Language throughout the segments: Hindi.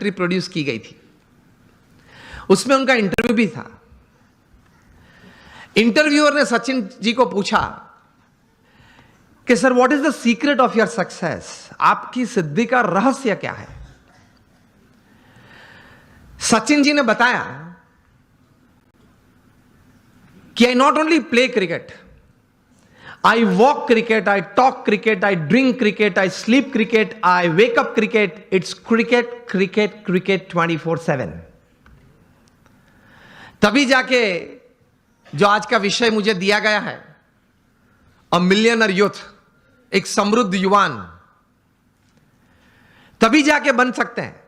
डॉक्यूमेंट्री प्रोड्यूस की गई थी, उसमें उनका इंटरव्यू भी था। इंटरव्यूअर ने सचिन जी को पूछा कि sir what is the secret of your success, आपकी सिद्धि का रहस्य क्या है। सचिन जी ने बताया कि I not only play cricket, I walk cricket, I talk cricket, I drink cricket, I sleep cricket, I wake up cricket. It's cricket, cricket, cricket 24/7. तभी जाके जो आज का विषय मुझे दिया गया है, अ मिलियनर यूथ, एक समृद्ध युवान, तभी जाके बन सकते हैं।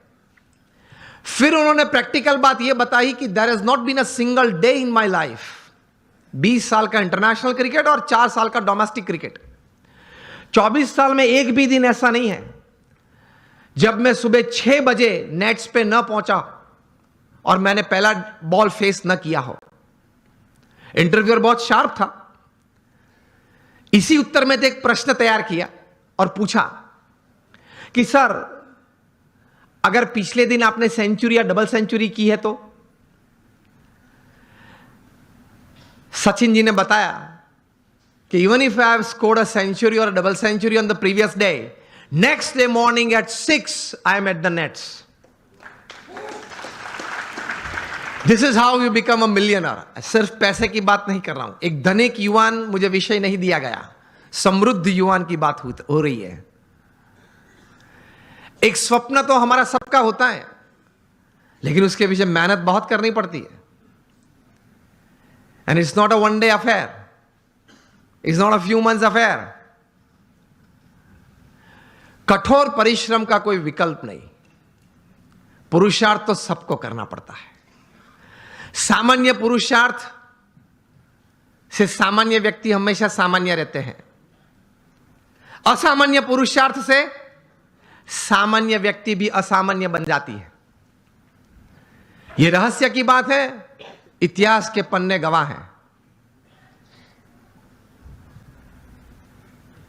फिर उन्होंने प्रैक्टिकल बात यह बताई कि there has not been a single day in my life, 20 साल का इंटरनेशनल क्रिकेट और 4 साल का डोमेस्टिक क्रिकेट, 24 साल में एक भी दिन ऐसा नहीं है जब मैं सुबह 6 बजे नेट्स पे न पहुंचा और मैंने पहला बॉल फेस न किया हो। इंटरव्यूअर बहुत शार्प था। इसी उत्तर में तो एक प्रश्न तैयार किया और पूछा कि सर अगर पिछले दिन आपने सेंचुरी या डबल सेंचुरी की है तो? सचिन जी ने बताया कि even if I have scored a century और double century on the previous day, next day morning at 6 I am at the nets. This is how you become a millionaire. सिर्फ पैसे की बात नहीं कर रहा हूं, एक धनिक युवान मुझे विषय नहीं दिया गया, समृद्ध युवान की बात हो रही है। एक स्वप्न तो हमारा सबका होता है, लेकिन उसके पीछे मेहनत बहुत करनी पड़ती है। And it's not a one-day affair. It's not a few months affair. कठोर परिश्रम का कोई विकल्प नहीं, पुरुषार्थ तो सबको करना पड़ता है। सामान्य पुरुषार्थ से सामान्य व्यक्ति हमेशा सामान्य रहते हैं, असामान्य पुरुषार्थ से सामान्य व्यक्ति भी असामान्य बन जाती है। यह रहस्य की बात है, इतिहास के पन्ने गवाह हैं।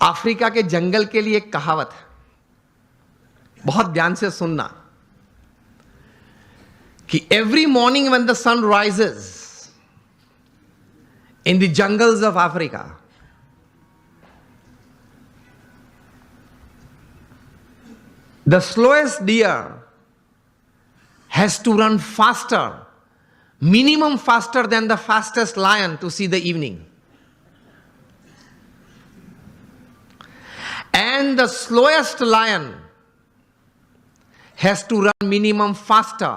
अफ्रीका के जंगल के लिए एक कहावत है, बहुत ध्यान से सुनना, कि every morning when the sun rises in the jungles of Africa, the slowest deer has to run faster, minimum faster than the fastest lion to see the evening. And the slowest lion has to run minimum faster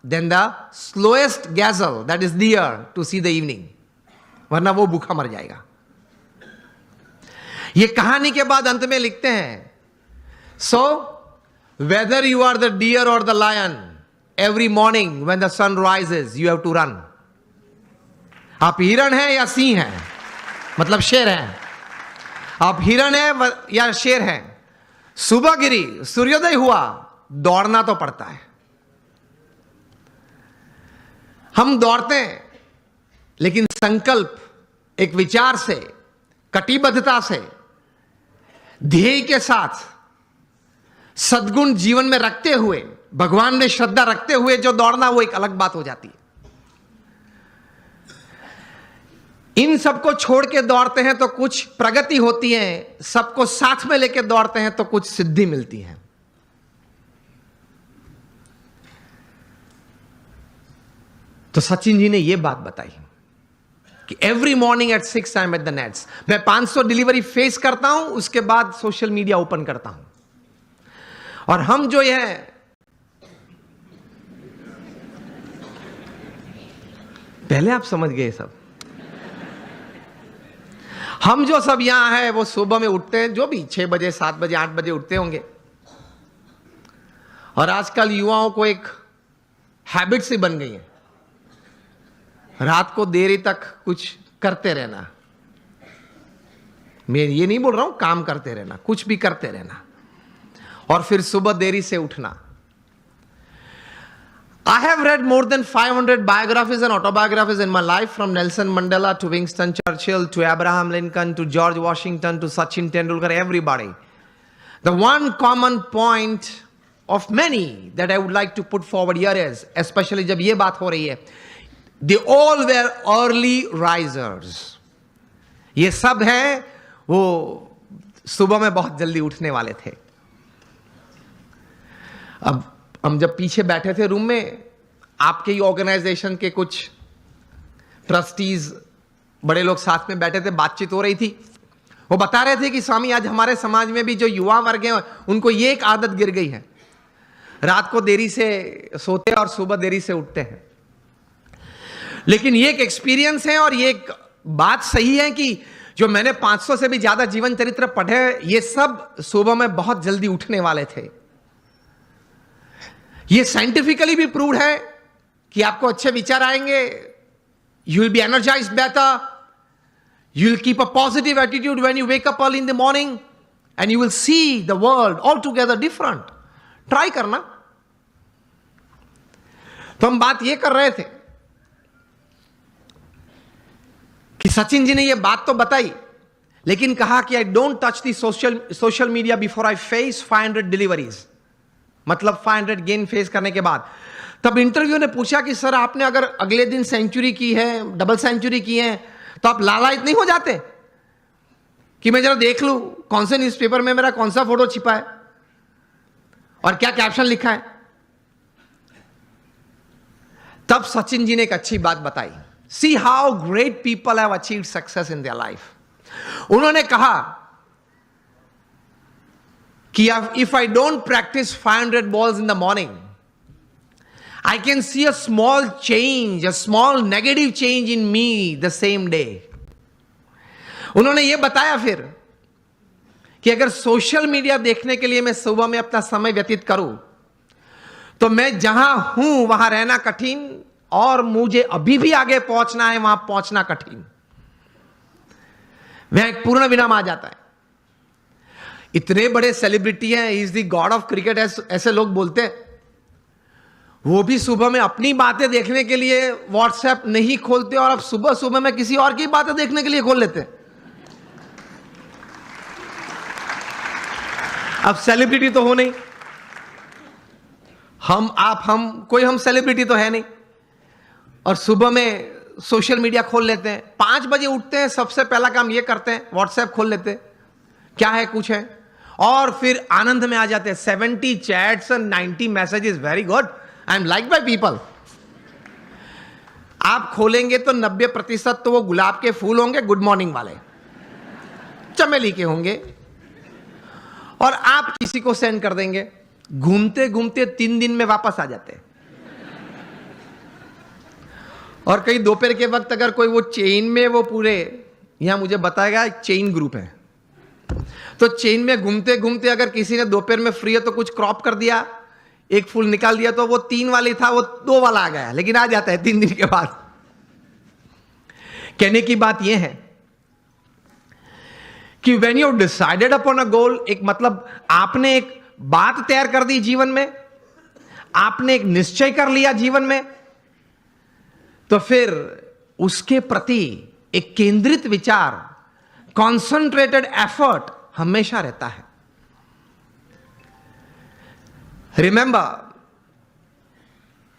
than the slowest gazelle, that is deer, to see the evening. वरना वो भूखा मर जाएगा। ये कहानी के बाद अंत में लिखते हैं, so whether you are the deer or the lion, every morning when the sun rises you have to run. आप हिरण हैं या सिंह हैं, मतलब शेर हैं, आप हिरण हैं या शेर हैं, सुबह गिरी, सूर्योदय हुआ, दौड़ना तो पड़ता है। हम दौड़ते हैं, लेकिन संकल्प, एक विचार से, कटिबद्धता से, ध्येय के साथ, सद्गुण जीवन में रखते हुए, भगवान में श्रद्धा रखते हुए जो दौड़ना, वो एक अलग बात हो जाती है। इन सबको छोड़ के दौड़ते हैं तो कुछ प्रगति होती है, सबको साथ में लेके दौड़ते हैं तो कुछ सिद्धि मिलती है। तो सचिन जी ने यह बात बताई कि every morning at 6 I am at the nets. मैं 500 डिलीवरी फेस करता हूं, उसके बाद सोशल मीडिया ओपन करता हूं, और हम जो है पहले आप समझ गए सब, हम जो सब यहां है वो सुबह में उठते हैं, जो भी 6 बजे 7 बजे 8 बजे उठते होंगे, और आजकल युवाओं को एक हैबिट सी बन गई है, रात को देरी तक कुछ करते रहना। मैं ये नहीं बोल रहा हूं काम करते रहना, कुछ भी करते रहना, और फिर सुबह देरी से उठना। I have read more than 500 biographies and autobiographies in my life, from Nelson Mandela to Winston Churchill to Abraham Lincoln to George Washington to Sachin Tendulkar, everybody. The one common point of many that I would like to put forward here is, especially जब ये बात हो रही है, they all were early risers. ये सब हैं वो सुबह में बहुत जल्दी उठने वाले थे. अब हम जब पीछे बैठे थे रूम में, आपके ही ऑर्गेनाइजेशन के कुछ ट्रस्टीज बड़े लोग साथ में बैठे थे, बातचीत हो रही थी. वो बता रहे थे कि स्वामी आज हमारे समाज में भी जो युवा वर्ग हैं उनको ये एक आदत गिर गई है, रात को देरी से सोते हैं और सुबह देरी से उठते हैं. लेकिन ये एक एक्सपीरियंस है और ये एक बात सही है कि जो मैंने 500 से भी ज्यादा जीवन चरित्र पढ़े, ये सब सुबह में बहुत जल्दी उठने वाले थे. ये साइंटिफिकली भी प्रूव्ड है कि आपको अच्छे विचार आएंगे, you will be energised better, you will keep a positive attitude when you wake up early in the morning and you will see the world altogether different. Try करना. तो हम बात ये कर रहे थे कि सचिन जी ने ये बात तो बताई, लेकिन कहा कि I don't touch the social media before I face 500 deliveries. मतलब 500 गेन फेस करने के बाद. तब इंटरव्यू ने पूछा कि सर आपने अगर अगले दिन सेंचुरी की है, डबल सेंचुरी की है, तो आप लालायित नहीं हो जाते कि मैं जरा देख लूं कौन से न्यूज़पेपर में मेरा कौन सा फोटो छिपा है और क्या कैप्शन लिखा है? तब सचिन जी ने एक अच्छी बात बताई. See how great people have achieved success in their life. उन्होंने कहा कि if I don't practice 500 balls in the morning, I can see a small change, a small negative change in me the same day. उन्होंने ये बताया फिर कि अगर सोशल मीडिया देखने के लिए मैं सुबह में अपना समय व्यतीत करूं, तो मैं जहां हूं वहां रहना कठिन और मुझे अभी भी आगे पहुंचना है, वहां पहुंचना कठिन. वह एक पूर्ण विराम आ जाता है. इतने बड़े सेलिब्रिटी हैं, he is the God of cricket, ऐसे लोग बोलते हैं. वो भी सुबह में अपनी बातें देखने के लिए व्हाट्सएप नहीं खोलते और अब सुबह सुबह में किसी और की बातें देखने के लिए खोल लेते. अब सेलिब्रिटी तो हो नहीं, हम सेलिब्रिटी तो है नहीं, और सुबह में सोशल मीडिया खोल लेते हैं. 5 बजे उठते हैं, सबसे पहला काम ये करते हैं, व्हाट्सएप खोल लेते हैं, क्या है कुछ है, और फिर आनंद में आ जाते हैं. 70 chats and 90 messages, very good, I am like by people. आप खोलेंगे तो 90% तो वो गुलाब के फूल होंगे, गुड मॉर्निंग वाले, चमेली के होंगे, और आप किसी को सेंड कर देंगे. घूमते घूमते 3 दिन में वापस आ जाते हैं. और कई दोपहर के वक्त अगर कोई वो चेन में, वो पूरे यहां मुझे बताएगा चेन ग्रुप है, तो चेन में घूमते घूमते अगर किसी ने दोपहर में फ्री है तो कुछ क्रॉप कर दिया, एक फूल निकाल दिया, तो वो 3 वाली था वो 2 वाला आ गया, लेकिन आ जाता है 3 दिन के बाद. कहने की बात यह है कि when you decided upon a goal, एक मतलब आपने एक बात तैयार कर दी जीवन में, आपने एक निश्चय कर लिया जीवन में, तो फिर उसके प्रति एक केंद्रित विचार, कॉन्सेंट्रेटेड एफर्ट हमेशा रहता है. रिमेंबर,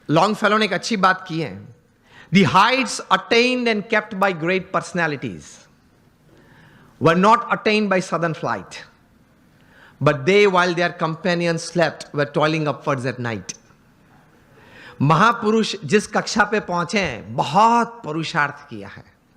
लॉन्गफेलो ने एक अच्छी बात की है. The Heights attend and kept bye great personalities were not attend by sudden flight, but they while their companions slept were toiling upwards at night. महापुरुष जिस कक्षा पे पहुंचे हैं, बहुत पुरुषार्थ किया है,